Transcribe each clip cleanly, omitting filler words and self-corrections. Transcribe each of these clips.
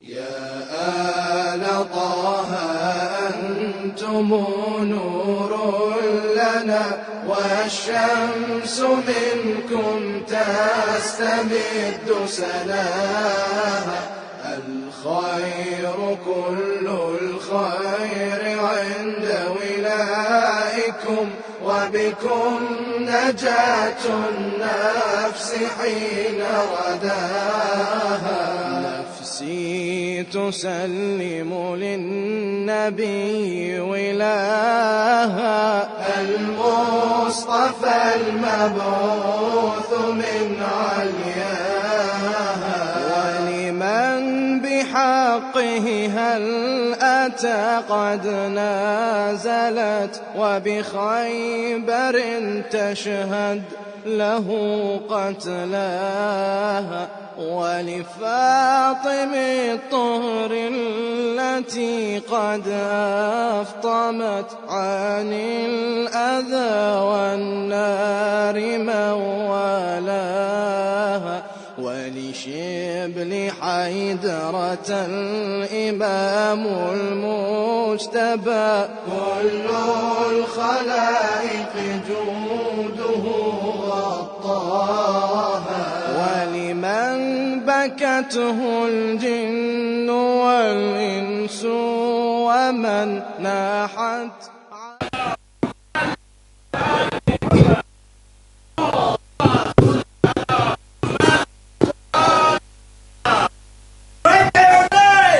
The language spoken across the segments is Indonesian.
يا آل طه أنتم نور لنا والشمس منكم تستمد سناها. الخير كل الخير عند ولائكم وبكم نجاة النفس حين رداها. نفسي تسلم للنبي ولاها المصطفى المبعوث من علياها. ولمن بحقه هل أتى قد نازلت وبخيبر تشهد له قتلاها. ولفاطم الطهر التي قد أفطمت عن الأذى والنار موالاها. ولشبل حيدرة الإمام المجتبى كل الخلائق جوده غطاها. ولمن بكته الجن والإنس ومن ناحت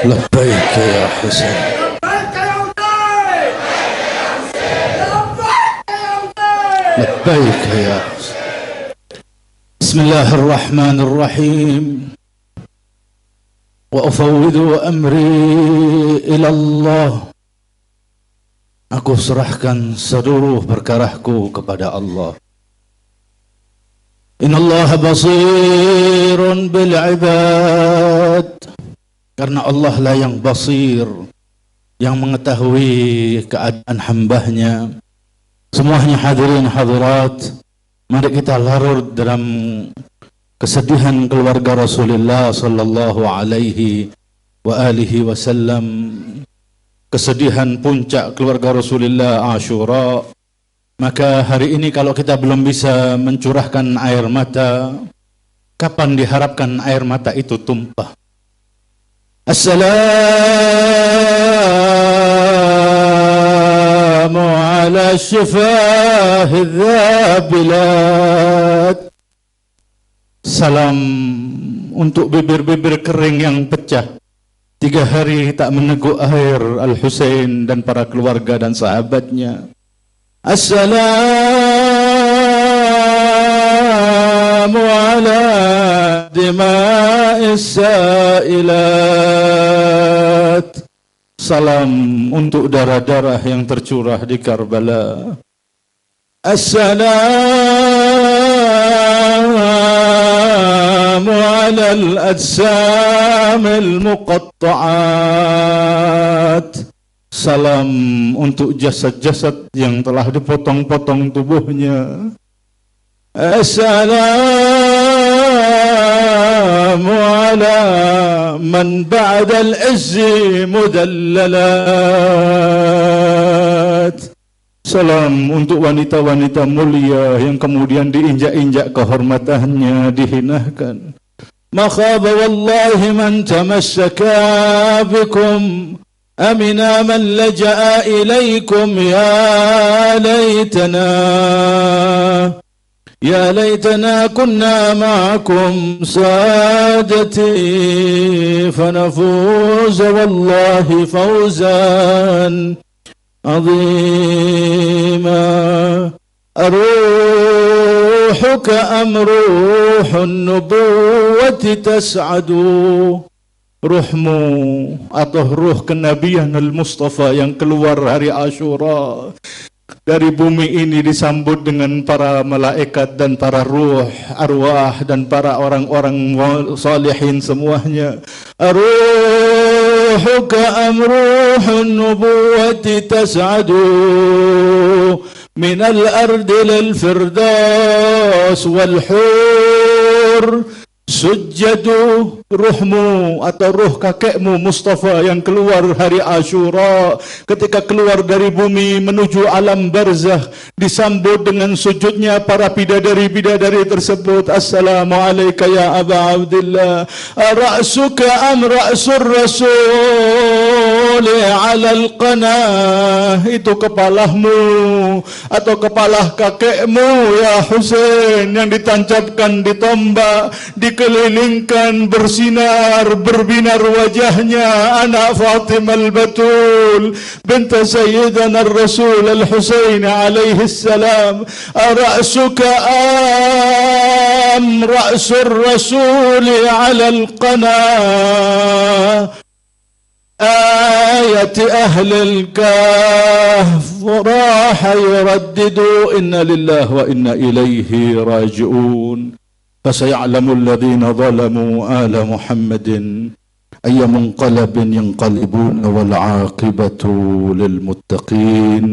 لبيك يا حسين. لبيك يا حسين. بسم الله الرحمن الرحيم. وأفوض أمري إلى الله. Aku serahkan seluruh perkaraku kepada Allah. Innallaha basirun bil ibad. Karena Allah lah yang basir, yang mengetahui keadaan hambanya. Semuanya hadirin hadirat, mari kita larut dalam kesedihan keluarga Rasulullah sallallahu alaihi wa alihi wasallam. Kesedihan puncak keluarga Rasulullah Ashura. Maka hari ini kalau kita belum bisa mencurahkan air mata, kapan diharapkan air mata itu tumpah? Assalamu ala syifahil dhabilat. Salam untuk bibir-bibir kering yang pecah. 3 hari tak meneguk air Al-Husain dan para keluarga dan sahabatnya. Assalamu ala dima'is sailat. Salam untuk darah-darah yang tercurah di Karbala. Assalamu ala al-ajsam al-muqatta'at. Salam untuk jasad-jasad yang telah dipotong-potong tubuhnya. Assalamu ala man ba'da al-izzi mudallalat. Salam untuk wanita-wanita mulia yang kemudian diinjak-injak kehormatannya, dihinakan. Ma khaba wallahi man tamassaka bikum. أمنا من لجأ إليكم يا ليتنا كنا معكم سادتي فنفوز والله فوزا عظيما. أروحك أم روح النبوة تسعد. Ruhmu atau ruh kenabian Al-Mustafa yang keluar hari Ashura dari bumi ini disambut dengan para malaikat dan para ruh, arwah dan para orang-orang salihin semuanya. Aruhuka am ruhun nubuwati tas'adu minal ardi lil firdaus wal hur Sujadu ruhmu atau ruh kakekmu Mustafa yang keluar hari Ashura, ketika keluar dari bumi menuju alam barzah, disambut dengan sujudnya para bidadari-bidadari tersebut. Assalamualaikum ya Aba Abdillah, ra'suka am ra'sur rasul ala al-qanah, itu kepalamu atau kepala kakekmu ya Husain yang ditancapkan di tombak, dikelilingkan bersinar berbinar wajahnya anak Fatimah al-Batul bint Sayyidina Rasul al-Husain alaihi salam. Ra'suka am ra'sur rasul ala al-qanah, آية أهل الكهف راح يرددوا إنا لله وإنا إليه راجعون فسيعلم الذين ظلموا آل محمد أي منقلب ينقلبون والعاقبة للمتقين.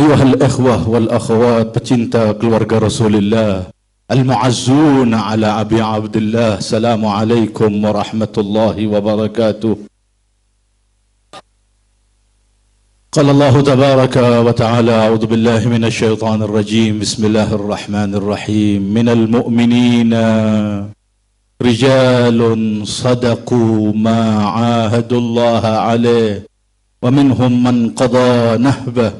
أيها الأخوة والأخوات pecinta keluarga Rasulullah, المعزون على أبي عبد الله، السلام عليكم ورحمة الله وبركاته. قال الله تبارك وتعالى: أعوذ بالله من الشيطان الرجيم، بسم الله الرحمن الرحيم. من المؤمنين رجال صدقوا ما عاهدوا الله عليه ومنهم من قضى نهبه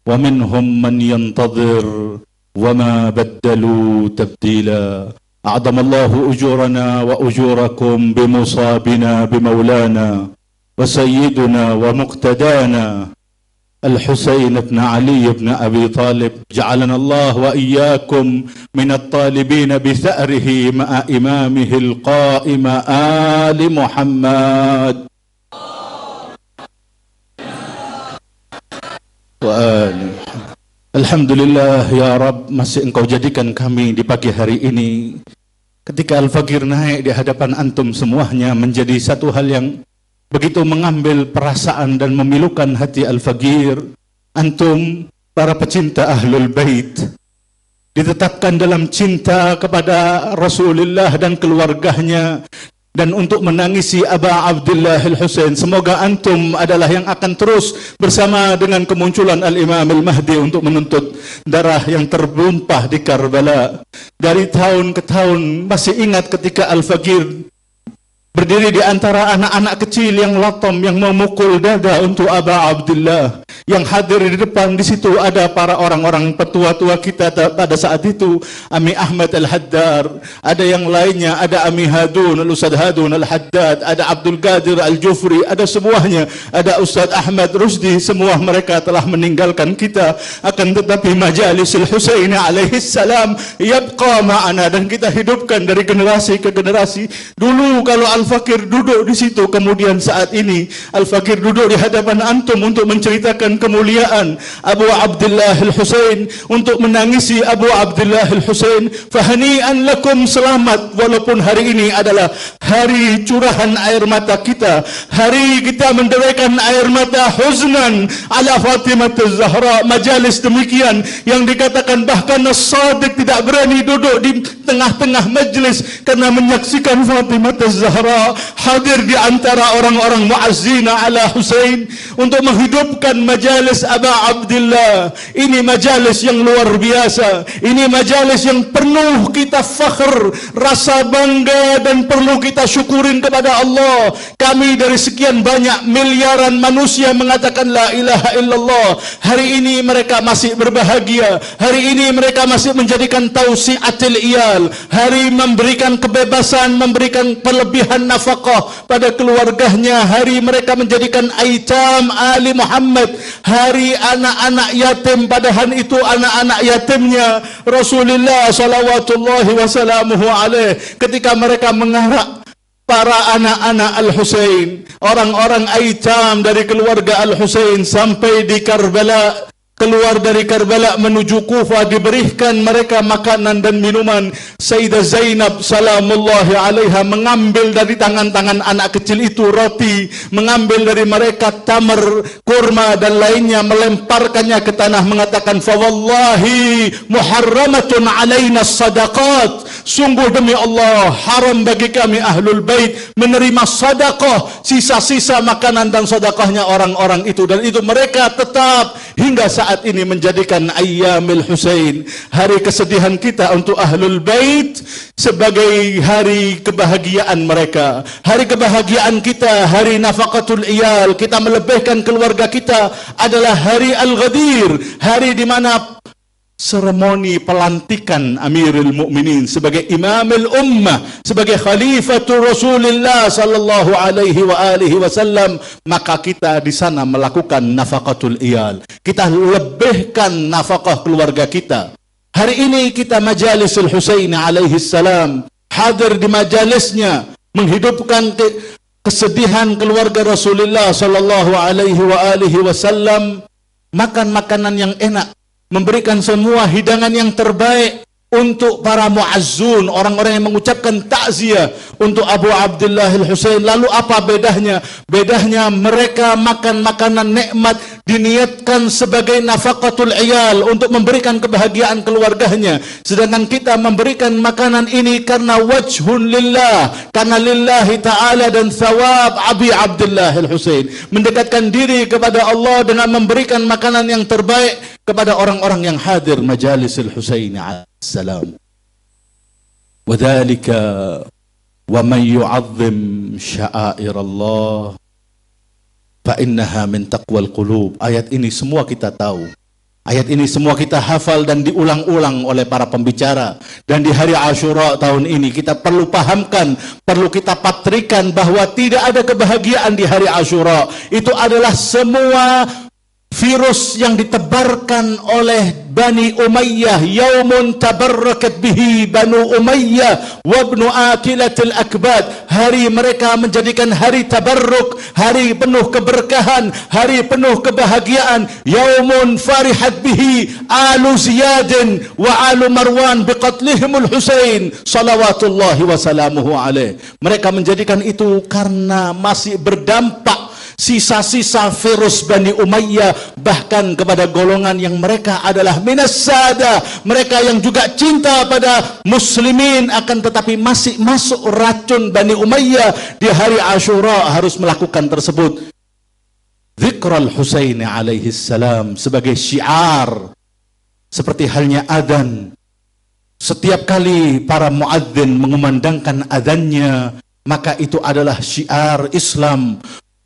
ومنهم من ينتظر وما بدلوا تبديلا. أعظم الله أجورنا وأجوركم بمصابنا بمولانا وسيدنا ومقتدانا الحسين بن علي بن أبي طالب، جعلنا الله وإياكم من الطالبين بثأره مع إمامه القائم آل محمد وآله. Alhamdulillah ya Rabb, masih Engkau jadikan kami di pagi hari ini ketika Al-Faqir naik di hadapan antum semuanya menjadi satu hal yang begitu mengambil perasaan dan memilukan hati Al-Faqir. Antum para pecinta Ahlul Bait ditetapkan dalam cinta kepada Rasulullah dan keluarganya, dan untuk menangisi Aba Abdillah Al-Husain. Semoga antum adalah yang akan terus bersama dengan kemunculan Al-Imam Al-Mahdi untuk menuntut darah yang tertumpah di Karbala. Dari tahun ke tahun masih ingat ketika Al-Faqir berdiri di antara anak-anak kecil yang latom yang memukul dada untuk Aba Abdillah. Yang hadir di depan di situ ada para orang-orang petua-tua kita pada saat itu, Ami Ahmad Al-Haddar, ada yang lainnya, ada Ami Hadun, Al-Ustadz Hadun Al-Haddad, ada Abdul Qadir Al-Jufri, ada semuanya, ada Ustadz Ahmad Rusdi, semua mereka telah meninggalkan kita. Akan tetapi majalis Al-Husain alaihi salam yabqa ma'ana, dan kita hidupkan dari generasi ke generasi. Dulu kalau Al-Faqir duduk di situ, kemudian saat ini Al-Faqir duduk di hadapan antum untuk menceritakan kemuliaan Abu Abdillah Al-Husain, untuk menangisi Abu Abdillah Al-Husain. Fahani'an lakum, selamat, walaupun hari ini adalah hari curahan air mata kita, hari kita menderikan air mata huznan ala Fatimah Az-Zahra. Majalis demikian yang dikatakan bahkan As-Sadiq tidak berani duduk di tengah-tengah majlis karena menyaksikan Fatimah Az-Zahra hadir di antara orang-orang muazzina ala Husain untuk menghidupkan majalis Aba Abdillah. Ini majalis yang luar biasa, ini majalis yang penuh kita fakhr, rasa bangga, dan perlu kita syukurin kepada Allah. Kami dari sekian banyak miliaran manusia mengatakan la ilaha illallah. Hari ini mereka masih berbahagia, hari ini mereka masih menjadikan tausiatil iyal, hari memberikan kebebasan, memberikan pelebihan nafkah pada keluarganya, hari mereka menjadikan aitam Ali Muhammad, hari anak-anak yatim, padahal itu anak-anak yatimnya Rasulullah salawatullahi wasallamuhu alaih. Ketika mereka mengarak para anak-anak Al-Husain, orang-orang aitam dari keluarga Al-Husain sampai di Karbala, keluar dari Karbala menuju Kufah, diberikan mereka makanan dan minuman. Sayyidah Zainab salamullahi alaiha mengambil dari tangan-tangan anak kecil itu roti, mengambil dari mereka tamar, kurma dan lainnya, melemparkannya ke tanah, mengatakan fa wallahi muharramatun alaina sadaqat. Sungguh demi Allah, haram bagi kami Ahlul Bait menerima sedekah, sisa-sisa makanan dan sedekahnya orang-orang itu. Dan itu mereka tetap hingga saat ini menjadikan Ayyamil Husain, hari kesedihan kita untuk Ahlul Bait, sebagai hari kebahagiaan mereka. Hari kebahagiaan kita, hari nafaqatul iyal, kita melebihkan keluarga kita, adalah hari Al-Ghadir, hari di mana seremoni pelantikan Amirul Mukminin sebagai Imamul Ummah, sebagai Khalifatul Rasulullah sallallahu alaihi wasallam, maka kita di sana melakukan nafaqatul iyal. Kita lebihkan nafkah keluarga kita. Hari ini kita Majalisul Husain alaihi salam, hadir di majalisnya, menghidupkan kesedihan keluarga Rasulullah sallallahu alaihi wasallam, makan makanan yang enak, memberikan semua hidangan yang terbaik untuk para muazzun, orang-orang yang mengucapkan takziah untuk Abu Abdullah Al-Husain. Lalu apa bedanya? Bedanya mereka makan makanan nikmat, diniatkan sebagai nafaqatul iyal, untuk memberikan kebahagiaan keluarganya. Sedangkan kita memberikan makanan ini karena wajhun lillah, karena lillahi ta'ala dan thawab Abi Abdullah Al-Husain. Mendekatkan diri kepada Allah dengan memberikan makanan yang terbaik kepada orang-orang yang hadir Majalisul Husain السلام. وذلك ومن يعظم شعائر الله فإنها من تقوى القلوب. Ayat ini semua kita tahu. Ayat ini semua kita hafal dan diulang-ulang oleh para pembicara. Dan di hari Asyura tahun ini kita perlu pahamkan, perlu kita patrikan bahwa tidak ada kebahagiaan di hari Asyura. Itu adalah semua virus yang ditebarkan oleh Bani Umayyah. Yaumun tabarrakat bihi Banu Umayyah wa ibnu Akilatil Akbad. Hari mereka menjadikan hari tabarruk, hari penuh keberkahan, hari penuh kebahagiaan. Yaumun farihat bihi alu Ziyadin wa alu Marwan biqatlihimul Husain salawatullahi wa salamuhu alaih. Mereka menjadikan itu karena masih berdampak sisa-sisa virus Bani Umayyah, bahkan kepada golongan yang mereka adalah minas sada, mereka yang juga cinta pada muslimin, akan tetapi masih masuk racun Bani Umayyah. Di hari Asyura harus melakukan tersebut. Dzikral Husaini alaihi salam sebagai syiar, seperti halnya adzan. Setiap kali para muadzin mengumandangkan adzannya, maka itu adalah syiar Islam,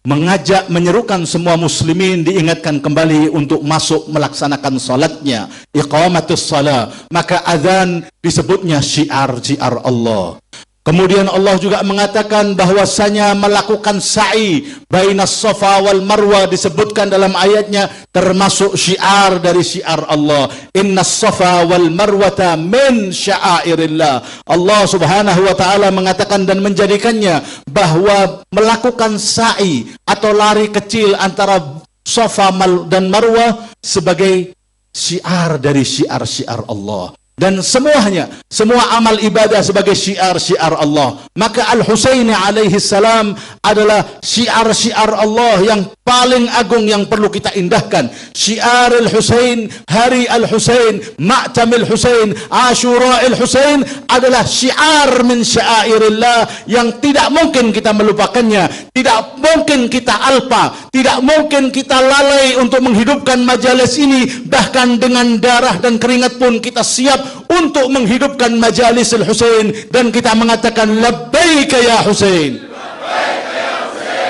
mengajak, menyerukan semua muslimin diingatkan kembali untuk masuk melaksanakan salatnya, iqamatus salat. Maka azan disebutnya syiar-syiar Allah. Kemudian Allah juga mengatakan bahwasanya melakukan sa'i bainas Safa wal Marwa disebutkan dalam ayatnya termasuk syiar dari syiar Allah. Innas Safa wal Marwata min sya'airillah. Allah Subhanahu wa taala mengatakan dan menjadikannya bahwa melakukan sa'i atau lari kecil antara Safa dan Marwah sebagai syiar dari syiar-syiar Allah. Dan semuanya, semua amal ibadah sebagai syiar-syiar Allah. Maka Al-Husaini alaihi salam adalah syiar-syiar Allah yang paling agung yang perlu kita indahkan. Syiar Al-Husain, Hari Al-Husain, Ma'tamil Husain, Asyura Al-Husain adalah syiar min syairillah yang tidak mungkin kita melupakannya, tidak mungkin kita alpa, tidak mungkin kita lalai untuk menghidupkan majalis ini. Bahkan dengan darah dan keringat pun kita siap untuk menghidupkan Majalis Al-Husain, dan kita mengatakan labbaika ya Husain,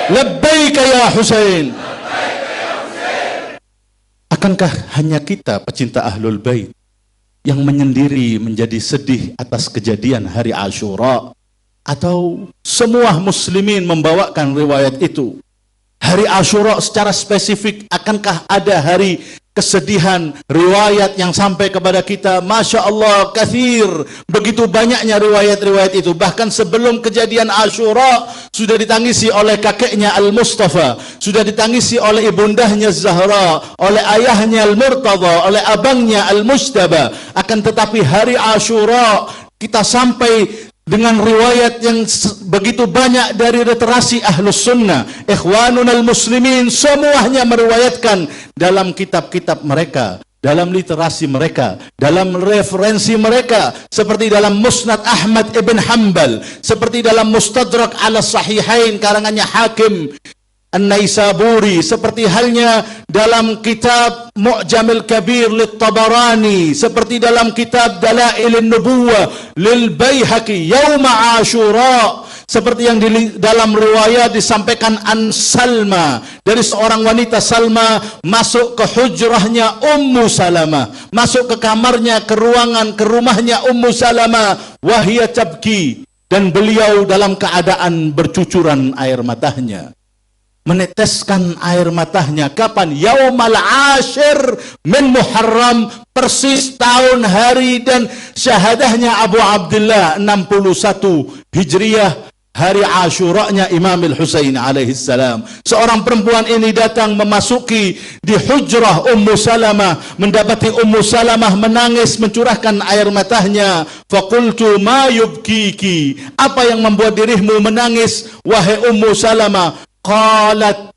labbaika ya Husain. Akankah hanya kita pecinta Ahlul Bait yang menyendiri menjadi sedih atas kejadian hari Asyura, atau semua muslimin membawakan riwayat itu? Hari Asyura secara spesifik, akankah ada hari kesedihan, riwayat yang sampai kepada kita? Masya Allah, kathir, begitu banyaknya riwayat-riwayat itu. Bahkan sebelum kejadian Asyura sudah ditangisi oleh kakeknya Al-Mustafa, sudah ditangisi oleh ibundahnya Zahra, oleh ayahnya Al-Murtada, oleh abangnya Al-Mujtaba. Akan tetapi hari Asyura kita sampai dengan riwayat yang begitu banyak dari literasi Ahlus Sunnah, Ikhwanun al-Muslimin, semuanya meriwayatkan dalam kitab-kitab mereka, dalam literasi mereka, dalam referensi mereka, seperti dalam Musnad Ahmad ibn Hanbal, seperti dalam Mustadrak ala Sahihain karangannya Hakim An-Naisaburi, seperti halnya dalam kitab Mu'jamil Kabir Lit-Tabarani, seperti dalam kitab Dalailin Nubuwah Lil Baihaqi Yauma Ashura, seperti yang dalam riwayat disampaikan An Salma, dari seorang wanita Salma masuk ke hujrahnya Ummu Salamah, masuk ke kamarnya, ke ruangan, ke rumahnya Ummu Salamah, wahia tabki, dan beliau dalam keadaan bercucuran air matanya, meneteskan air matanya. Kapan? Yaumal ashir min Muharram, persis tahun, hari dan syahadahnya Abu Abdullah 61 Hijriyah, hari Ashuranya Imam Al-Husain alaihi salam. Seorang perempuan ini datang memasuki di hujrah Ummu Salamah, mendapati Ummu Salamah menangis, mencurahkan air matanya. Faqultu ma yubkiki, apa yang membuat dirimu menangis wahai Ummu Salamah? Qalat,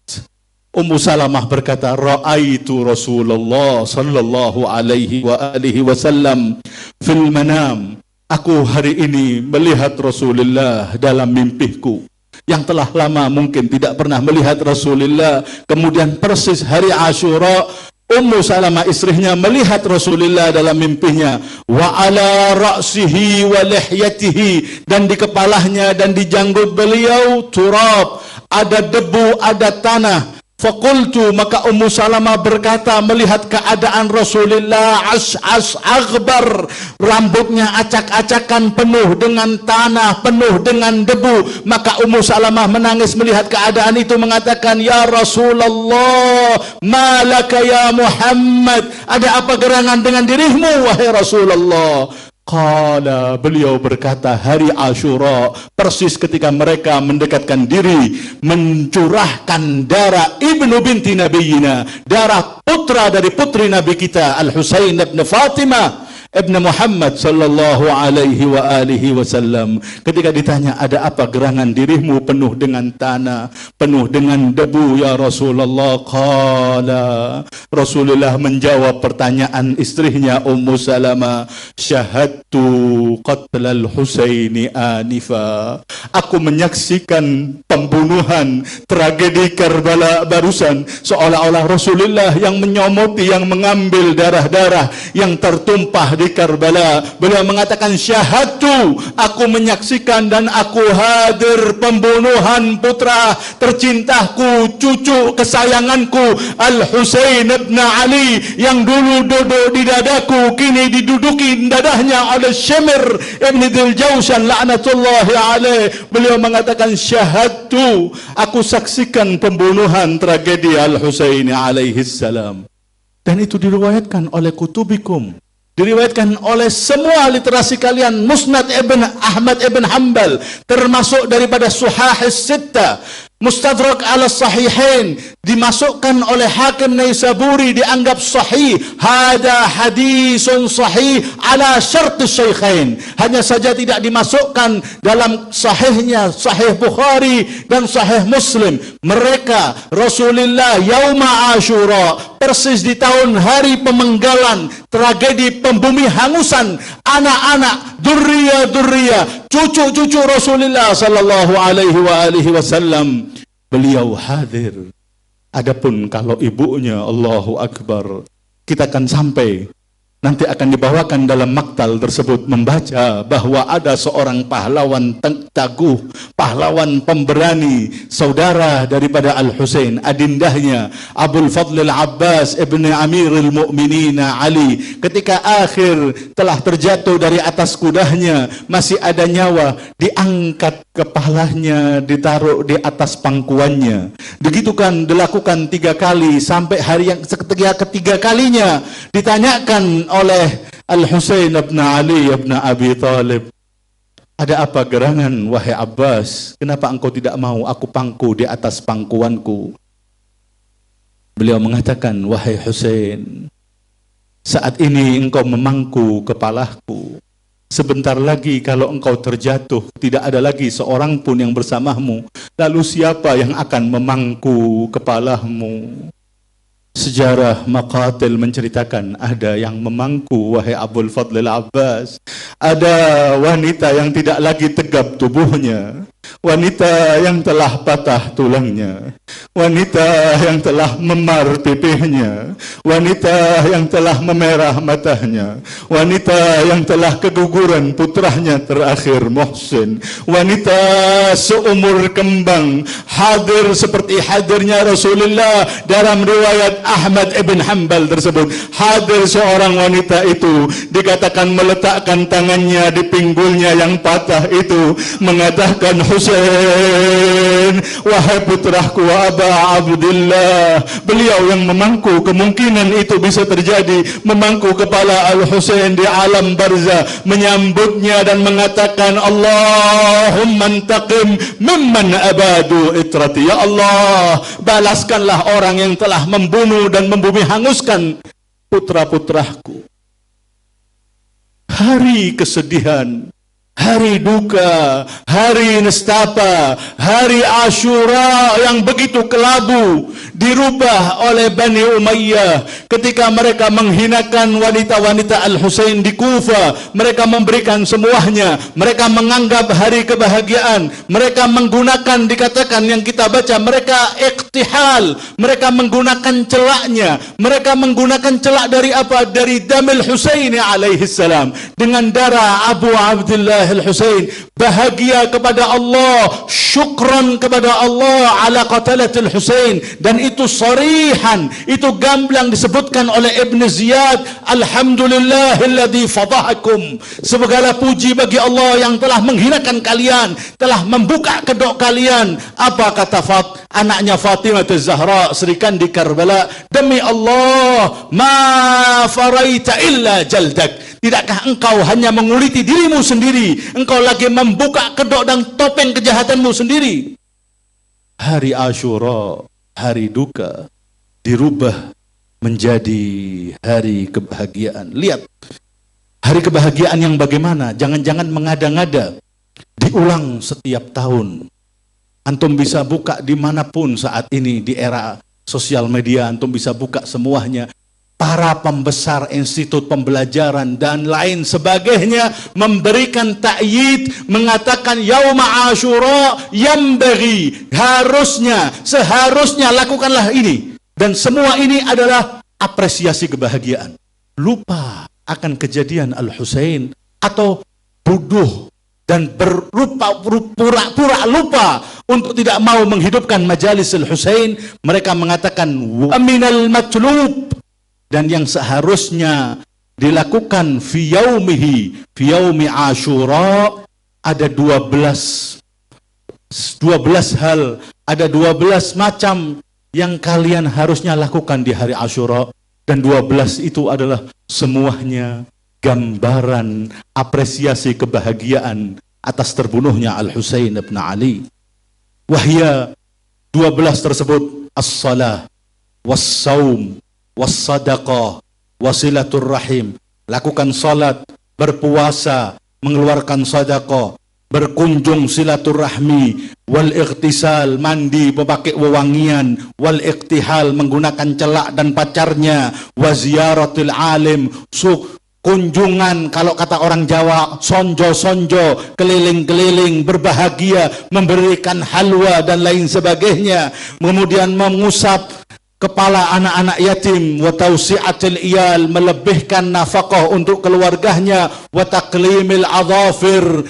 Ummu Salamah berkata, ra'aitu Rasulullah sallallahu alaihi wa alihi wasallam fil manam. Aku hari ini melihat Rasulullah dalam mimpiku, yang telah lama mungkin tidak pernah melihat Rasulullah. Kemudian persis hari Ashura, Ummu Salamah istrinya melihat Rasulullah dalam mimpinya. Wa ala ra'sihi wa lihyatihi, dan di kepalanya dan di janggut beliau turab, ada debu, ada tanah. Fakultu, maka Ummu Salamah berkata melihat keadaan Rasulullah as aghbar, rambutnya acak-acakan, penuh dengan tanah, penuh dengan debu. Maka Ummu Salamah menangis melihat keadaan itu, mengatakan, ya Rasulullah, malaka ya Muhammad, ada apa gerangan dengan dirimu wahai Rasulullah? Qala, beliau berkata, hari Ashura, persis ketika mereka mendekatkan diri mencurahkan darah ibnu binti nabiyina, darah putra dari putri Nabi kita Al-Husain ibn Fatimah ibn Muhammad sallallahu alaihi wa alihi wasallam. Ketika ditanya, ada apa gerangan dirimu penuh dengan tanah, penuh dengan debu ya Rasulullah? Qala, Rasulullah menjawab pertanyaan istrinya Ummu Salamah, syahadtu qatlal Husaini anifa, aku menyaksikan pembunuhan, tragedi Karbala barusan, seolah-olah Rasulullah yang menyomoti, yang mengambil darah-darah yang tertumpah di Karbala. Beliau mengatakan, syahadtu, aku menyaksikan dan aku hadir pembunuhan putra tercintaku, cucu kesayanganku Al-Husain ibn Ali, yang dulu duduk di dadaku, kini diduduki dadahnya oleh Shimr ibn Dzul Jawshan laknatullahi alaih. Beliau mengatakan, syahadtu, aku saksikan pembunuhan tragedi Al-Husain alaihi salam. Dan itu diriwayatkan oleh kutubikum, diriwayatkan oleh semua literasi kalian, Musnad Ibn Ahmad Ibn Hanbal, termasuk daripada Suhahis Sittah, Mustadrak ala Sahihain, dimasukkan oleh Hakim Naisaburi, dianggap sahih. Hada hadisun sahih ala syart syaikhain, hanya saja tidak dimasukkan dalam sahihnya Sahih Bukhari dan Sahih Muslim. Mereka, Rasulullah yauma Ashura, persis di tahun hari pemenggalan, tragedi pembumi hangusan anak-anak, durriya-durriya, cucu-cucu Rasulullah sallallahu alaihi wasallam, beliau hadir. Adapun kalau ibunya, Allahu Akbar, kita akan sampai, nanti akan dibawakan dalam maktal tersebut, membaca bahwa ada seorang pahlawan teguh, pahlawan pemberani, saudara daripada Al-Husain, adindahnya Abul Fadl Al-Abbas ibn Amirul Mu'minin Ali, ketika akhir telah terjatuh dari atas kudanya, masih ada nyawa, diangkat kepalanya, ditaruh di atas pangkuannya. Begitu kan dilakukan 3 kali, sampai hari yang ketiga kalinya ditanyakan oleh Al-Husain ibn Ali ibn Abi Talib, ada apa gerangan wahai Abbas, kenapa engkau tidak mau aku pangku di atas pangkuanku? Beliau mengatakan, wahai Husain, saat ini engkau memangku kepalaku, sebentar lagi kalau engkau terjatuh, tidak ada lagi seorang pun yang bersamamu, lalu siapa yang akan memangku kepalamu? Sejarah Maqatil menceritakan ada yang memangku, wahai Abul Fadlil Abbas. Ada wanita yang tidak lagi tegap tubuhnya, wanita yang telah patah tulangnya, wanita yang telah memar pipihnya, wanita yang telah memerah matanya, wanita yang telah keguguran putranya terakhir Muhsin, wanita seumur kembang, hadir seperti hadirnya Rasulullah. Dalam riwayat Ahmad ibn Hanbal tersebut, hadir seorang wanita itu, dikatakan meletakkan tangannya di pinggulnya yang patah itu, mengatakan, Husain, wahai putraku Aba Abdullah. Beliau yang memangku kemungkinan itu bisa terjadi, memangku kepala Al-Husain di alam barzah, menyambutnya dan mengatakan, Allahumma antaqim mimman abadu itrati. Ya Allah, balaskanlah orang yang telah membunuh dan membumi hanguskan putra-putraku. Hari kesedihan, hari duka, hari nestapa, hari Asyura yang begitu kelabu dirubah oleh Bani Umayyah ketika mereka menghinakan wanita-wanita Al-Husain di Kufah. Mereka memberikan semuanya, mereka menganggap hari kebahagiaan, mereka menggunakan, dikatakan yang kita baca, mereka iktihal, mereka menggunakan celaknya, mereka menggunakan celak dari apa? Dari Damil Husaini alaihi salam, dengan darah Abu Abdullah Al-Husain. Bahagia kepada Allah, syukran kepada Allah ala qatalatil Husain. Dan itu sarihan, itu gamblang disebutkan oleh Ibn Ziyad, alhamdulillahilladzi fadahakum, segala puji bagi Allah yang telah menghinakan kalian, telah membuka kedok kalian. Apa kata anaknya Fatimah Az-Zahra, Sri Kandi Karbala, demi Allah, ma faraita illa jaldak. Tidakkah engkau hanya menguliti dirimu sendiri, engkau lagi membuka kedok dan topeng kejahatanmu sendiri. Hari Asyura, hari duka, dirubah menjadi hari kebahagiaan. Lihat, hari kebahagiaan yang bagaimana? Jangan-jangan mengada-ngada, diulang setiap tahun. Antum bisa buka dimanapun saat ini di era sosial media, antum bisa buka semuanya. Para pembesar institut pembelajaran dan lain sebagainya memberikan ta'yid, mengatakan yauma Asyura yambaghi, harusnya, seharusnya lakukanlah ini. Dan semua ini adalah apresiasi kebahagiaan. Lupa akan kejadian Al-Husain, atau bodoh dan pura-pura lupa untuk tidak mau menghidupkan majalis Al-Husain. Mereka mengatakan wa minal matlub, dan yang seharusnya dilakukan fi yaumi Asyura, ada 12 hal, ada 12 macam yang kalian harusnya lakukan di hari Asyura. Dan 12 itu adalah semuanya gambaran apresiasi kebahagiaan atas terbunuhnya Al-Husain ibn Ali. Wahya 12 tersebut: as-salah, was-saum, was-sadaqah, wasilatur rahim. Lakukan salat, berpuasa, mengeluarkan sedekah, berkunjung silaturahmi, wal ightisal, mandi memakai wewangian, wal iktihal, menggunakan celak dan pacarnya, wa ziyaratil alim, kunjungan, kalau kata orang Jawa, sonjo-sonjo, keliling-keliling, berbahagia, memberikan halwa dan lain sebagainya. Kemudian mengusap kepala anak-anak yatim, wa tausi'atil iyal, melebihkan nafkah untuk keluarganya, wa taqlimil adhafir,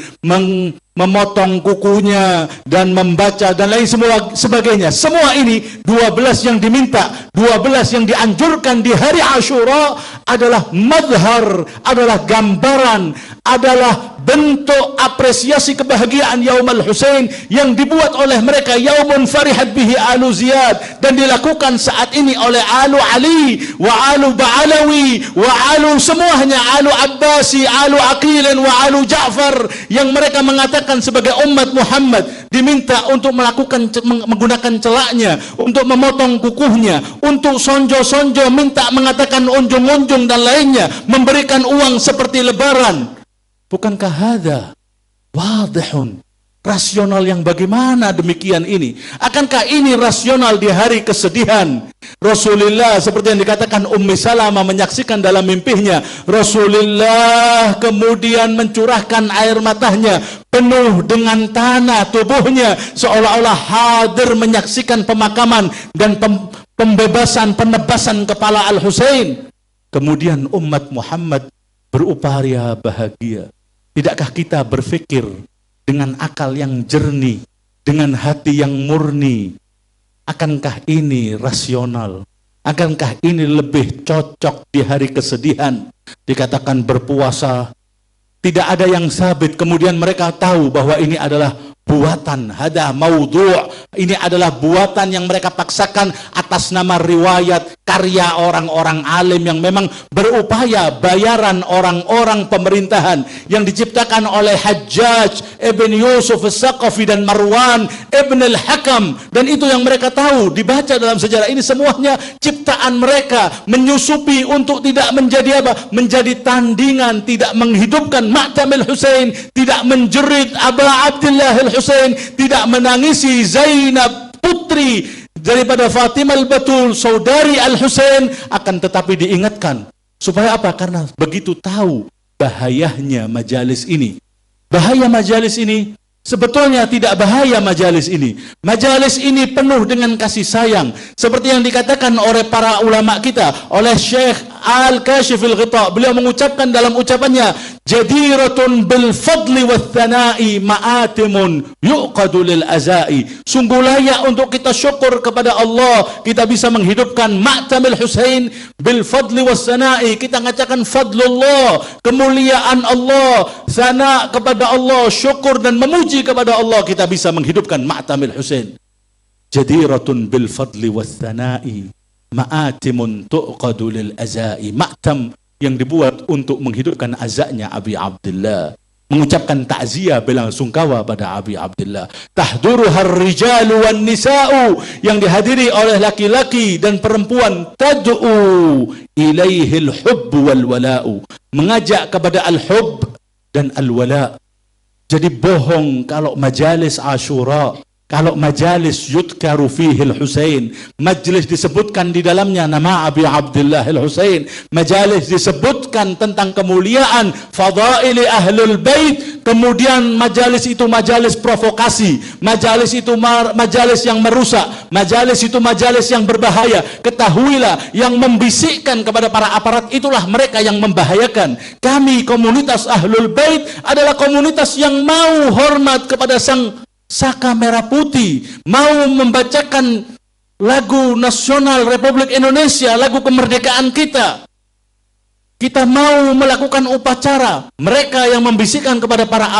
memotong kukunya dan membaca dan lain sebagainya. Semua ini 12 yang diminta, 12 yang dianjurkan di hari Asyura adalah madhar, adalah gambaran, adalah bentuk apresiasi kebahagiaan Yaumul Husain yang dibuat oleh mereka. Yaumun farihat bihi alu Ziyad, dan dilakukan saat ini oleh alu Ali wa alu Ba'alawi wa alu semuanya, alu Abbasi, alu Aqilin wa alu Ja'far, yang mereka mengatakan sebagai umat Muhammad diminta untuk menggunakan celaknya, untuk memotong kukuhnya, untuk sonjo-sonjo, minta mengatakan unjung-unjung dan lainnya, memberikan uang seperti lebaran. Bukankah hadza wadihun, rasional yang bagaimana demikian ini? Akankah ini rasional di hari kesedihan, Rasulullah seperti yang dikatakan Ummi Salamah menyaksikan dalam mimpinya, Rasulullah kemudian mencurahkan air matanya penuh dengan tanah tubuhnya, seolah-olah hadir menyaksikan pemakaman dan pembebasan, penebasan kepala Al-Husain. Kemudian umat Muhammad berupaya bahagia. Tidakkah kita berpikir dengan akal yang jernih, dengan hati yang murni, akankah ini rasional? Akankah ini lebih cocok di hari kesedihan? Dikatakan berpuasa, tidak ada yang sabit. Kemudian mereka tahu bahwa ini adalah buatan, hada maudhu', ini adalah buatan yang mereka paksakan atas nama riwayat, karya orang-orang alim yang memang berupaya, bayaran orang-orang pemerintahan yang diciptakan oleh Hajjaj Ibn Yusuf As-Saqafi dan Marwan Ibn Al-Hakam, dan itu yang mereka tahu, dibaca dalam sejarah ini semuanya ciptaan mereka, menyusupi untuk tidak menjadi apa? Menjadi tandingan, tidak menghidupkan Ma'tam Al-Husain, tidak menjerit Aba Abdullah Al-Husain, tidak menangisi Zainab putri daripada Fatimah Al-Batul, saudari Al-Husain, akan tetapi diingatkan. Supaya apa? Karena begitu tahu bahayanya majalis ini. Bahaya majalis ini, sebetulnya tidak bahaya majalis ini. Majalis ini penuh dengan kasih sayang. Seperti yang dikatakan oleh para ulama kita, oleh Syekh Al-Kashif Al-Ghita. Beliau mengucapkan dalam ucapannya, jadiratun bil fadli wa thana'i ma'atimun yuqadu lil azai. Sungguh layak untuk kita syukur kepada Allah, kita bisa menghidupkan Ma'tam Al-Husain bil fadli wa thana'i. Kita mengatakan fadlullah, kemuliaan Allah, sana kepada Allah, syukur dan memuji kepada Allah, kita bisa menghidupkan Ma'tam Al-Husain. Jadiratun bil fadli wa thana'i ma'atimun tuqadu lil azai. Ma'tam yang dibuat untuk menghidupkan azaknya Abi Abdullah, mengucapkan takziah bela sungkawa pada Abi Abdullah. Tahduruhar rijalu wan nisa'u, yang dihadiri oleh laki-laki dan perempuan. Tad'u ilaihil hubb wal wala'u, mengajak kepada al-hubb dan al-wala'. Jadi bohong kalau majalis Ashura, kalau majalis yudkaru fihi al-Husain, majlis disebutkan di dalamnya nama Abi Abdullah al-Husain, majalis disebutkan tentang kemuliaan fadaili ahlul bait, kemudian majalis itu majalis provokasi, majalis itu majalis yang merusak, majalis itu majalis yang berbahaya. Ketahuilah, yang membisikkan kepada para aparat itulah mereka yang membahayakan. Kami komunitas ahlul bait adalah komunitas yang mau hormat kepada sang Saka Merah Putih, mau membacakan lagu nasional Republik Indonesia, lagu kemerdekaan kita. Kita mau melakukan upacara. Mereka yang membisikkan kepada para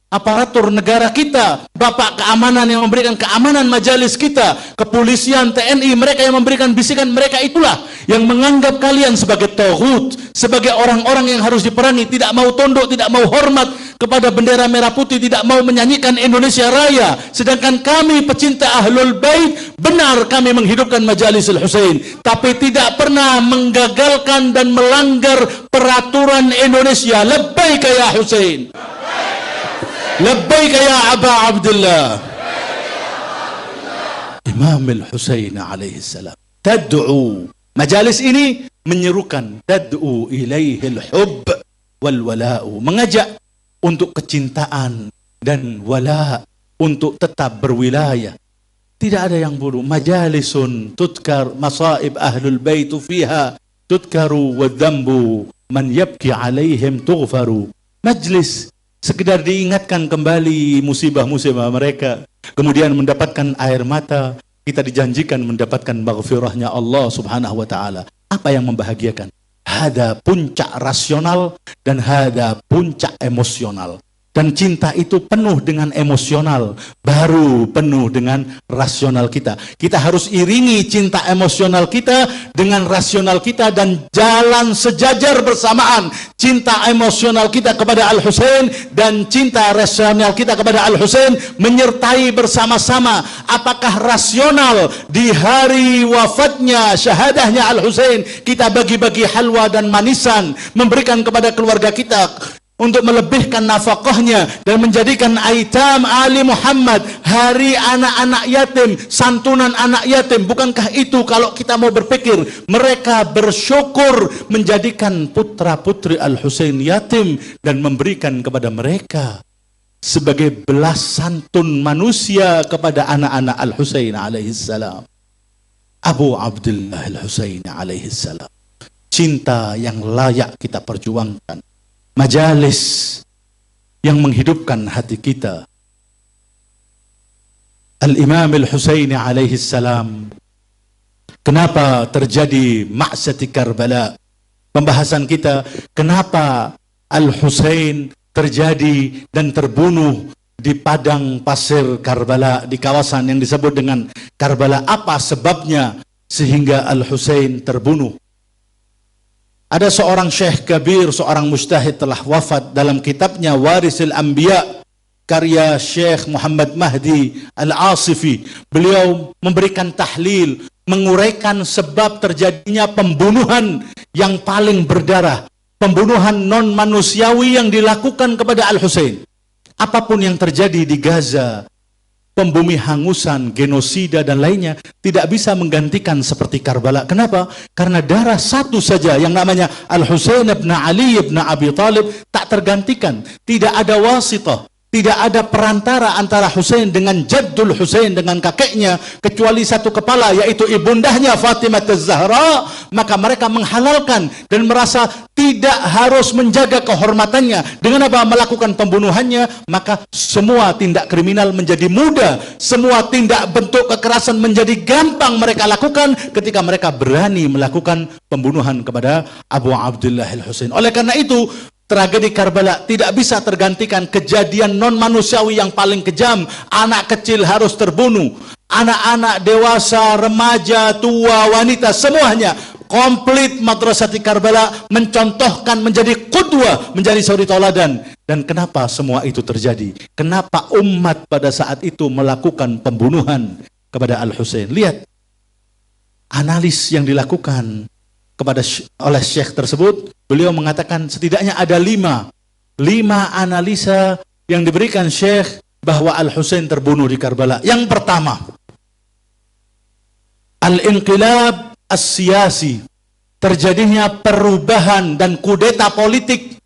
aparatur negara kita, bapak keamanan yang memberikan keamanan majalis kita, kepolisian, TNI, mereka yang memberikan bisikan, mereka itulah yang menganggap kalian sebagai taghut, sebagai orang-orang yang harus diperangi, tidak mau tunduk, tidak mau hormat kepada bendera merah putih, tidak mau menyanyikan Indonesia Raya. Sedangkan kami pecinta Ahlul Bait, benar kami menghidupkan majalis Al-Husain, tapi tidak pernah menggagalkan dan melanggar peraturan Indonesia. Labbaik ya Husain, labbaik ya Aba Abdullah. Imam Al-Husain alaihi salam tad'u, majalis ini menyerukan, tad'u ilaihil hubb wal wala'u, mengajak untuk kecintaan dan wala, untuk tetap berwilayah. Tidak ada yang buruk. Majalisun tudkar masaib ahlul baitu fiha tudkaru wa dhanbu man yabki alaihim tughfaru. Majlis sekedar diingatkan kembali musibah-musibah mereka, kemudian mendapatkan air mata. Kita dijanjikan mendapatkan maghfirahnya Allah subhanahu wa ta'ala. Apa yang membahagiakan? Hada puncak rasional dan hada puncak emosional. Dan cinta itu penuh dengan emosional, baru penuh dengan rasional kita. Kita harus iringi cinta emosional kita dengan rasional kita dan jalan sejajar bersamaan. Cinta emosional kita kepada Al-Husain dan cinta rasional kita kepada Al-Husain menyertai bersama-sama. Apakah rasional di hari wafatnya, syahadahnya Al-Husain, kita bagi-bagi halwa dan manisan, memberikan kepada keluarga kita, untuk melebihkan nafkahnya dan menjadikan Aitam Ali Muhammad, hari anak-anak yatim, santunan anak yatim. Bukankah itu kalau kita mau berpikir, mereka bersyukur menjadikan putra-putri Al-Husain yatim dan memberikan kepada mereka sebagai belas santun manusia kepada anak-anak Al-Husain alaihissalam. Abu Abdullah Al-Husain alaihissalam. Cinta yang layak kita perjuangkan. Majalis yang menghidupkan hati kita. Al-Imam Al-Husaini alaihi salam. Kenapa terjadi ma'sati Karbala? Pembahasan kita, kenapa Al-Husain terjadi dan terbunuh di padang pasir Karbala, di kawasan yang disebut dengan Karbala. Apa sebabnya sehingga Al-Husain terbunuh? Ada seorang syekh kabir, seorang mujtahid telah wafat. Dalam kitabnya Warisul Anbiya, karya Syekh Muhammad Mahdi Al-Asifi, beliau memberikan tahlil, menguraikan sebab terjadinya pembunuhan yang paling berdarah, pembunuhan non manusiawi yang dilakukan kepada Al-Husain. Apapun yang terjadi di Gaza, pembumi hangusan, genosida dan lainnya, tidak bisa menggantikan seperti Karbala. Kenapa? Karena darah satu saja yang namanya Al-Husain ibn Ali ibn Abi Talib tak tergantikan. Tidak ada wasitah, tidak ada perantara antara Husain dengan Jaddul Husain, dengan kakeknya, kecuali satu kepala, yaitu ibundahnya Fatimah Az-Zahra. Maka mereka menghalalkan dan merasa tidak harus menjaga kehormatannya. Dengan apa? Melakukan pembunuhannya. Maka semua tindak kriminal menjadi mudah, semua tindak bentuk kekerasan menjadi gampang mereka lakukan ketika mereka berani melakukan pembunuhan kepada Abu Abdullah Al-Husain. Oleh karena itu, tragedi Karbala tidak bisa tergantikan. Kejadian non manusiawi yang paling kejam, anak kecil harus terbunuh, anak-anak, dewasa, remaja, tua, wanita, semuanya komplit. Madrasati Karbala mencontohkan, menjadi qudwah, menjadi suri tauladan. Dan kenapa semua itu terjadi? Kenapa umat pada saat itu melakukan pembunuhan kepada Al-Husain? Lihat analis yang dilakukan oleh syekh tersebut. Beliau mengatakan setidaknya ada lima analisa yang diberikan syekh bahwa Al-Husain terbunuh di Karbala. Yang pertama, al-inqilab as-siyasi, terjadinya perubahan dan kudeta politik.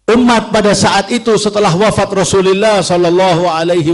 Umat pada saat itu setelah wafat Rasulullah sallallahu alaihi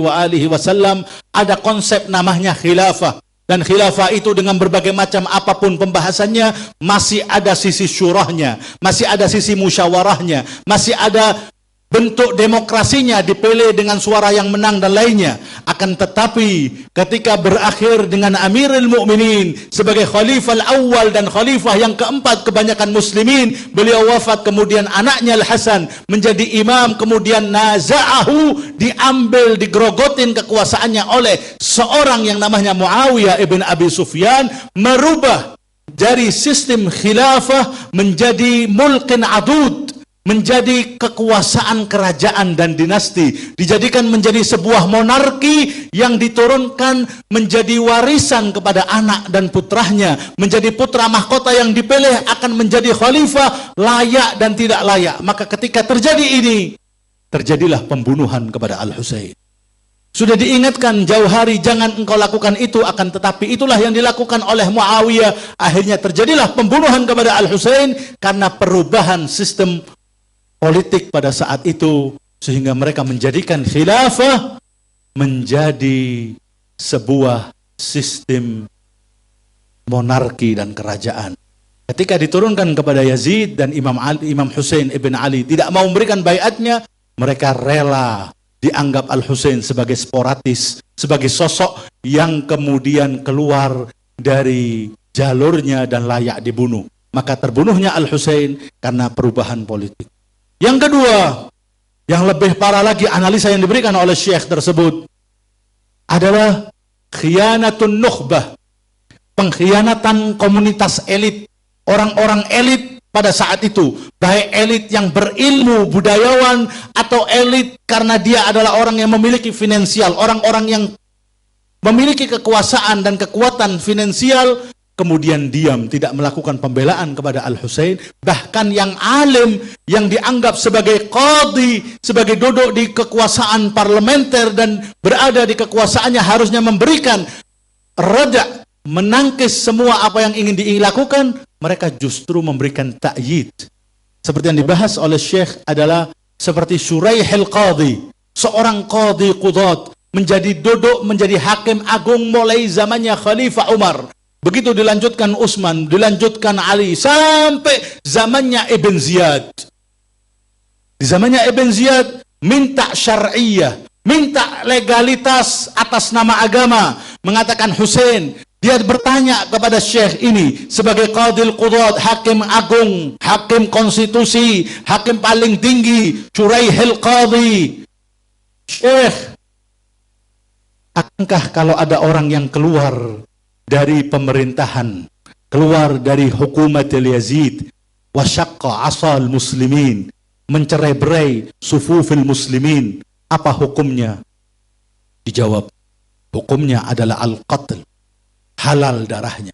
wasallam ada konsep namanya khilafah. Dan khilafah itu dengan berbagai macam apapun pembahasannya, masih ada sisi syurahnya, masih ada sisi musyawarahnya, masih ada bentuk demokrasinya, dipilih dengan suara yang menang dan lainnya. Akan tetapi ketika berakhir dengan Amirul Mukminin sebagai khalifah awal dan khalifah yang keempat kebanyakan muslimin, beliau wafat, kemudian anaknya Al-Hasan menjadi imam, kemudian naza'ahu, diambil, digrogotin kekuasaannya oleh seorang yang namanya Muawiyah ibn Abi Sufyan, merubah dari sistem khilafah menjadi mulkin adud, menjadi kekuasaan kerajaan dan dinasti, dijadikan menjadi sebuah monarki yang diturunkan menjadi warisan kepada anak dan putranya, menjadi putra mahkota yang dipilih akan menjadi khalifah, layak dan tidak layak. Maka ketika terjadi ini, terjadilah pembunuhan kepada Al-Husain. Sudah diingatkan jauh hari, jangan engkau lakukan itu, akan tetapi itulah yang dilakukan oleh Muawiyah. Akhirnya terjadilah pembunuhan kepada Al-Husain karena perubahan sistem politik pada saat itu, sehingga mereka menjadikan khilafah menjadi sebuah sistem monarki dan kerajaan. Ketika diturunkan kepada Yazid dan Imam Husain ibn Ali tidak mau memberikan baiatnya, mereka rela dianggap Al-Husain sebagai sporadis, sebagai sosok yang kemudian keluar dari jalurnya dan layak dibunuh. Maka terbunuhnya Al-Husain karena perubahan politik. Yang kedua, yang lebih parah lagi, analisa yang diberikan oleh syekh tersebut adalah khianatun nukhbah, pengkhianatan komunitas elit, orang-orang elit pada saat itu, baik elit yang berilmu, budayawan, atau elit karena dia adalah orang yang memiliki finansial, orang-orang yang memiliki kekuasaan dan kekuatan finansial, kemudian diam, tidak melakukan pembelaan kepada Al-Husain. Bahkan yang alim, yang dianggap sebagai qadhi, sebagai duduk di kekuasaan parlementer dan berada di kekuasaannya, harusnya memberikan rada, menangkis semua apa yang ingin dilakukan, mereka justru memberikan ta'yid. Seperti yang dibahas oleh Syekh adalah seperti Shuraih al-Qadhi, seorang qadhi qudat, duduk menjadi hakim agung mulai zamannya Khalifah Umar. Begitu dilanjutkan Utsman, dilanjutkan Ali, sampai zamannya Ibn Ziyad. Di zamannya Ibn Ziyad minta syar'iyah, minta legalitas atas nama agama, mengatakan Husain. Dia bertanya kepada Syekh ini sebagai Qadil Qudat, hakim agung, hakim konstitusi, hakim paling tinggi, Shuraihil Qadhi. Syekh, akankah kalau ada orang yang keluar dari pemerintahan, keluar dari hukumatil Yazid, wasyaqqa asal muslimin, mencerai-berai sufufil muslimin, apa hukumnya? Dijawab, hukumnya adalah al-qatl, halal darahnya.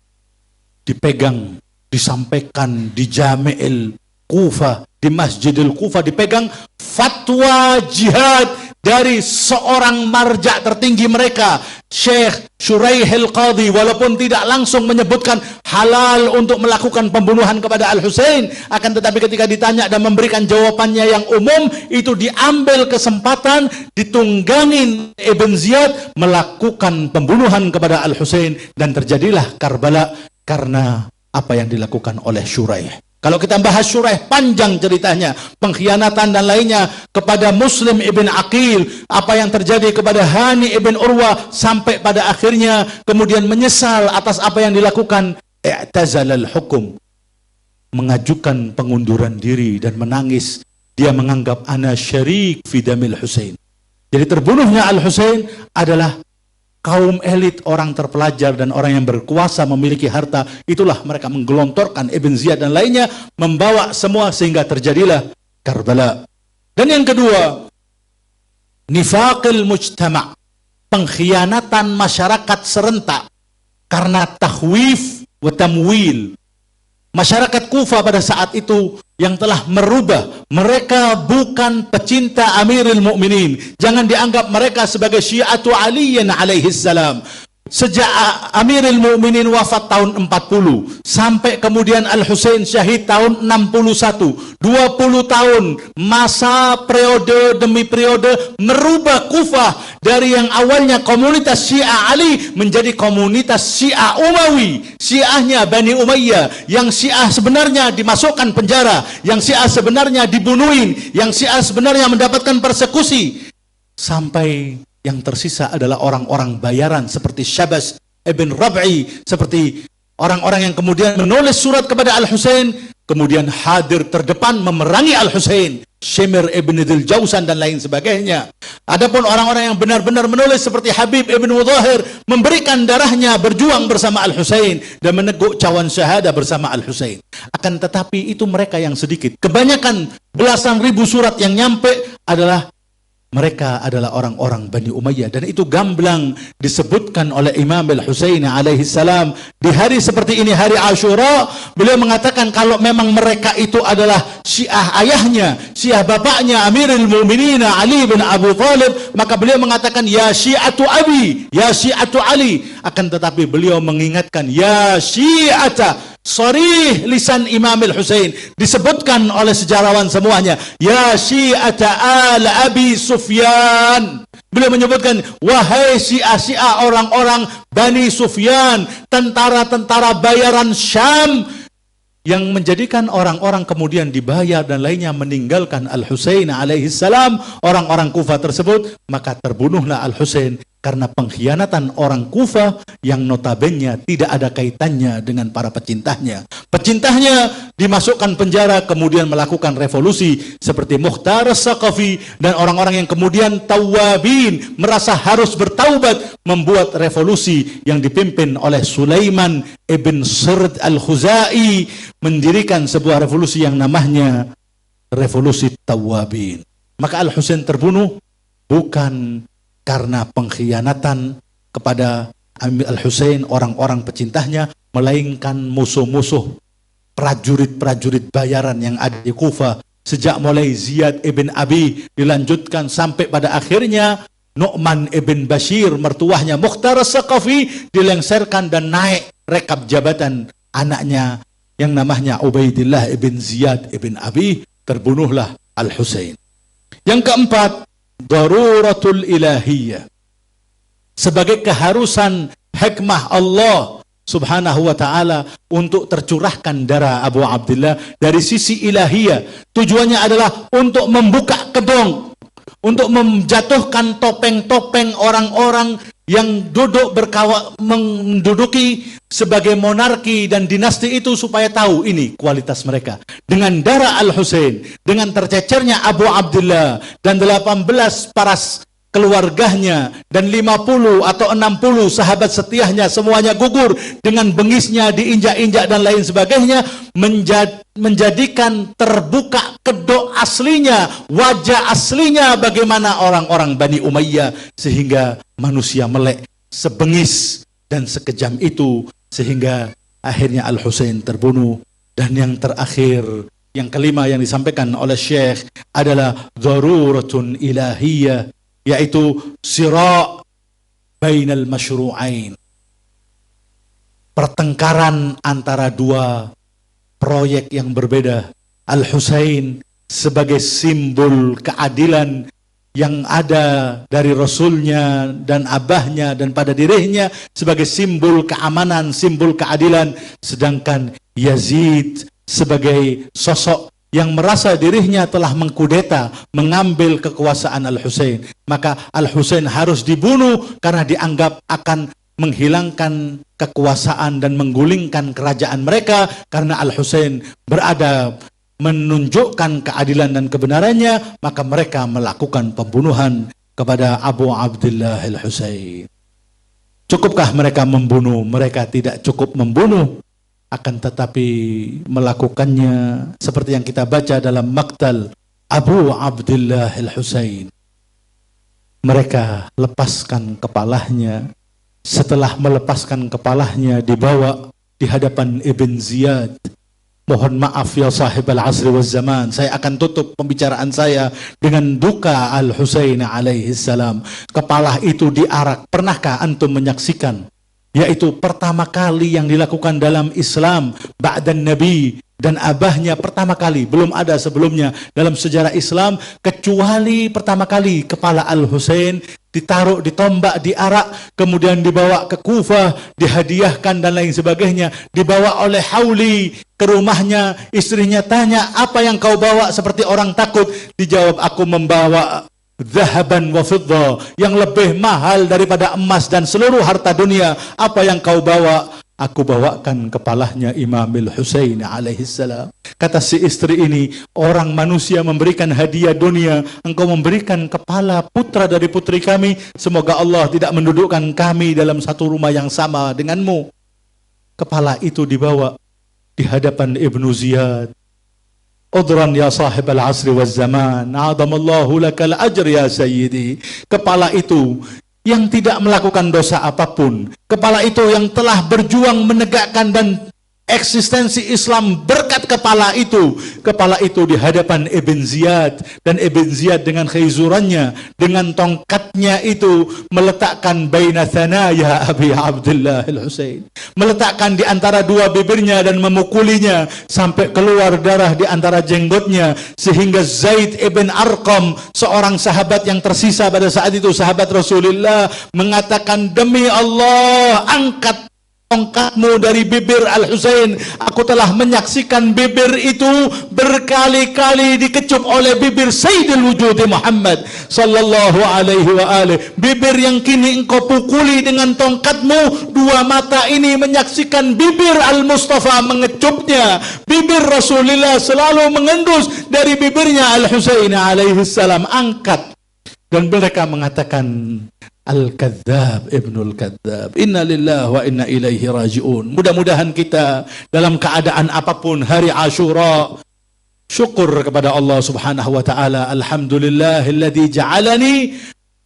Dipegang, disampaikan di Jami'il Kufah, di Masjidil Kufah, dipegang fatwa jihad dari seorang marja tertinggi mereka, Syekh Shuraihil Qadhi, walaupun tidak langsung menyebutkan halal untuk melakukan pembunuhan kepada Al-Husain, akan tetapi ketika ditanya dan memberikan jawabannya yang umum, itu diambil kesempatan, ditunggangin Ibn Ziyad melakukan pembunuhan kepada Al-Husain, dan terjadilah Karbala karena apa yang dilakukan oleh Shuraih. Kalau kita bahas Shuraih, panjang ceritanya, pengkhianatan dan lainnya kepada Muslim ibn Aqil, apa yang terjadi kepada Hani ibn Urwah, sampai pada akhirnya kemudian menyesal atas apa yang dilakukan, i'tazalal hukum, mengajukan pengunduran diri dan menangis. Dia menganggap ana syarik fi damil Husain. Jadi terbunuhnya Al-Husain adalah kaum elit, orang terpelajar dan orang yang berkuasa, memiliki harta, itulah mereka menggelontorkan Ibn Ziyad dan lainnya, membawa semua sehingga terjadilah Karbala. Dan yang kedua, nifaqil mujtama', pengkhianatan masyarakat serentak karena takhwif wa tamwil. Masyarakat Kufah pada saat itu yang telah merubah, mereka bukan pecinta Amirul Mukminin. Jangan dianggap mereka sebagai Syiatu Aliyin alaihi salam. Sejak Amirul Mukminin wafat tahun 40 sampai kemudian Al-Husain syahid tahun 61, 20 tahun masa periode demi periode merubah Kufah dari yang awalnya komunitas Syiah Ali menjadi komunitas Syiah Umawi, Syiahnya Bani Umayyah, yang Syiah sebenarnya dimasukkan penjara, yang Syiah sebenarnya dibunuhin, yang Syiah sebenarnya mendapatkan persekusi, sampai yang tersisa adalah orang-orang bayaran seperti Syabas ibn Rab'i, seperti orang-orang yang kemudian menulis surat kepada Al-Husain, kemudian hadir terdepan memerangi Al-Husain, Shimr ibn Dzul Jausan dan lain sebagainya. Adapun orang-orang yang benar-benar menulis seperti Habib ibn Mudahir, memberikan darahnya berjuang bersama Al-Husain dan meneguk cawan syahada bersama Al-Husain. Akan tetapi itu mereka yang sedikit. Kebanyakan belasan ribu surat yang nyampe adalah mereka adalah orang-orang Bani Umayyah, dan itu gamblang disebutkan oleh Imam Al-Husain alaihi salam di hari seperti ini, hari Ashura. Beliau mengatakan kalau memang mereka itu adalah Syiah ayahnya, Syiah bapaknya Amirul Mukminin Ali bin Abu Thalib, maka beliau mengatakan ya Syiatu Abi, ya Syiatu Ali. Akan tetapi beliau mengingatkan ya Syiata, sharih lisan Imam Al-Husain, disebutkan oleh sejarawan semuanya, ya Syi'ata ala Abi Sufyan. Beliau menyebutkan, wahai Syiah-Syiah, orang-orang Bani Sufyan, tentara-tentara bayaran Syam, yang menjadikan orang-orang kemudian dibayar dan lainnya meninggalkan Al-Husain alaihi salam, orang-orang Kufah tersebut. Maka terbunuhlah Al-Husain karena pengkhianatan orang Kufah yang notabene tidak ada kaitannya dengan para pecintahnya. Pecintahnya dimasukkan penjara, kemudian melakukan revolusi seperti Mukhtar As-Saqafi dan orang-orang yang kemudian tawabin, merasa harus bertaubat, membuat revolusi yang dipimpin oleh Sulaiman ibn Sird Al-Khuzai, mendirikan sebuah revolusi yang namanya revolusi tawabin. Maka Al-Husain terbunuh bukan karena pengkhianatan kepada Al-Husain orang-orang pecintahnya, melainkan musuh-musuh prajurit-prajurit bayaran yang ada di Kufah. Sejak mulai Ziyad ibn Abi dilanjutkan sampai pada akhirnya Nu'man ibn Bashir, mertuahnya Mukhtar As-Saqafi, dilengserkan dan naik rekap jabatan anaknya yang namanya Ubaidillah ibn Ziyad ibn Abi, terbunuhlah Al-Husain. Yang keempat, daruratul ilahiyah. Sebagai keharusan hikmah Allah subhanahu wa ta'ala untuk tercurahkan darah Abu Abdillah dari sisi ilahiyah. Tujuannya adalah untuk membuka kedong, untuk menjatuhkan topeng-topeng orang-orang yang menduduki sebagai monarki dan dinasti itu, supaya tahu ini kualitas mereka. Dengan darah Al-Husain, dengan tercecernya Abu Abdillah dan 18 para keluarganya dan 50 atau 60 sahabat setiahnya semuanya gugur, dengan bengisnya diinjak-injak dan lain sebagainya, menjadikan terbuka kedok aslinya, wajah aslinya bagaimana orang-orang Bani Umayyah, sehingga manusia melek sebengis dan sekejam itu, sehingga akhirnya Al-Husain terbunuh. Dan yang terakhir, yang kelima yang disampaikan oleh Syekh adalah daruratun ilahiyah, yaitu sira' bainal masyru'ain, pertengkaran antara dua proyek yang berbeda. Al-Husain sebagai simbol keadilan yang ada dari Rasulnya dan abahnya dan pada dirinya sebagai simbol keamanan, simbol keadilan. Sedangkan Yazid sebagai sosok yang merasa dirinya telah mengkudeta, mengambil kekuasaan Al-Husain. Maka Al-Husain harus dibunuh karena dianggap akan menghilangkan kekuasaan dan menggulingkan kerajaan mereka, karena Al-Husain berada menunjukkan keadilan dan kebenarannya, maka mereka melakukan pembunuhan kepada Abu Abdillah Al-Husain. Cukupkah mereka membunuh? Mereka tidak cukup membunuh, akan tetapi melakukannya seperti yang kita baca dalam Maqtal Abu Abdillah Al-Husain. Mereka lepaskan kepalanya. Setelah melepaskan kepalanya, dibawa di hadapan Ibn Ziyad. Mohon maaf ya sahib al-asri wal zaman, saya akan tutup pembicaraan saya dengan duka Al-Husain alaihi salam. Kepala itu diarak. Pernahkah antum menyaksikan? Yaitu pertama kali yang dilakukan dalam Islam ba'dan Nabi dan abahnya, pertama kali, belum ada sebelumnya dalam sejarah Islam, kecuali pertama kali kepala Al-Husain ditaruh, ditombak, diarak, kemudian dibawa ke Kufah, dihadiahkan dan lain sebagainya, dibawa oleh Hauli ke rumahnya. Istrinya tanya, apa yang kau bawa seperti orang takut? Dijawab, aku membawa zahaban wa fidda, yang lebih mahal daripada emas dan seluruh harta dunia. Apa yang kau bawa? Aku bawakan kepalanya Imam Al-Husain alaihi salam. Kata si istri ini, orang manusia memberikan hadiah dunia, engkau memberikan kepala putra dari putri kami. Semoga Allah tidak mendudukkan kami dalam satu rumah yang sama denganmu. Kepala itu dibawa di hadapan Ibnu Ziyad. Udran ya sahib al-asri wal zaman, adamallahu lakal ajr ya sayyidi. Kepala itu yang tidak melakukan dosa apapun, kepala itu yang telah berjuang menegakkan dan eksistensi Islam berkat kepala itu di hadapan Ibn Ziyad, dan Ibn Ziyad dengan khayzurannya, dengan tongkatnya itu meletakkan baina thanaya Abi Abdillah Al-Husain, meletakkan di antara dua bibirnya dan memukulinya sampai keluar darah di antara jenggotnya, sehingga Zaid ibn Arqam, seorang sahabat yang tersisa pada saat itu, sahabat Rasulullah, mengatakan, demi Allah, angkat tongkatmu dari bibir Al-Husain. Aku telah menyaksikan bibir itu berkali-kali dikecup oleh bibir Sayyidul Wujud Muhammad sallallahu alaihi wa alihi. Bibir yang kini engkau pukuli dengan tongkatmu, dua mata ini menyaksikan bibir Al-Mustafa mengecupnya. Bibir Rasulullah selalu mengendus dari bibirnya Al-Husain alaihi salam. Angkat. Dan mereka mengatakan, Al-Kadzab, Ibnul Kadzab. Inna lillahi wa inna ilaihi raji'un. Mudah-mudahan kita dalam keadaan apapun hari Ashura syukur kepada Allah subhanahu wa ta'ala. Alhamdulillahilladzi ja'alani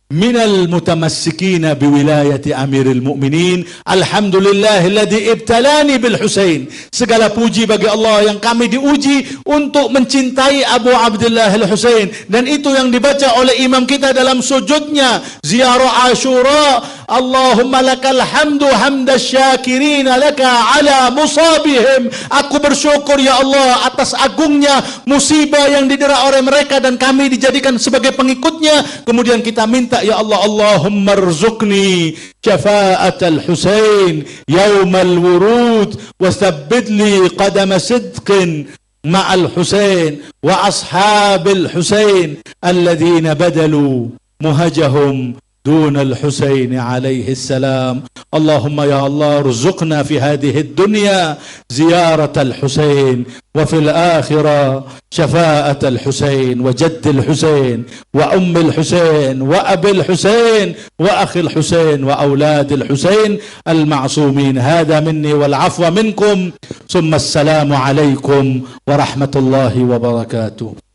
minal mutamassikina biwilayati amiril mu'minin. Alhamdulillahilladzi ibtalani bil Husain. Segala puji bagi Allah yang kami diuji untuk mencintai Abu Abdullah al-Husain. Dan itu yang dibaca oleh imam kita dalam sujudnya ziarah Ashura. Allahumma lakal hamdu hamdas syakirina laka ala musabihim. Aku bersyukur ya Allah atas agungnya musibah yang didera oleh mereka dan kami dijadikan sebagai pengikutnya. Kemudian kita minta ya Allah, Allahumma rzuqni syafa'at al-Husain yawmal wurud wa thabbit li qadama sidqin ma'al Husain wa ashabil Husain alladhina badalu muhajahum دون الحسين عليه السلام. اللهم يا الله ارزقنا في هذه الدنيا زيارة الحسين وفي الآخرة شفاعة الحسين وجد الحسين وأم الحسين وأبي الحسين وأخي الحسين وأولاد الحسين المعصومين. هذا مني والعفو منكم ثم السلام عليكم ورحمة الله وبركاته.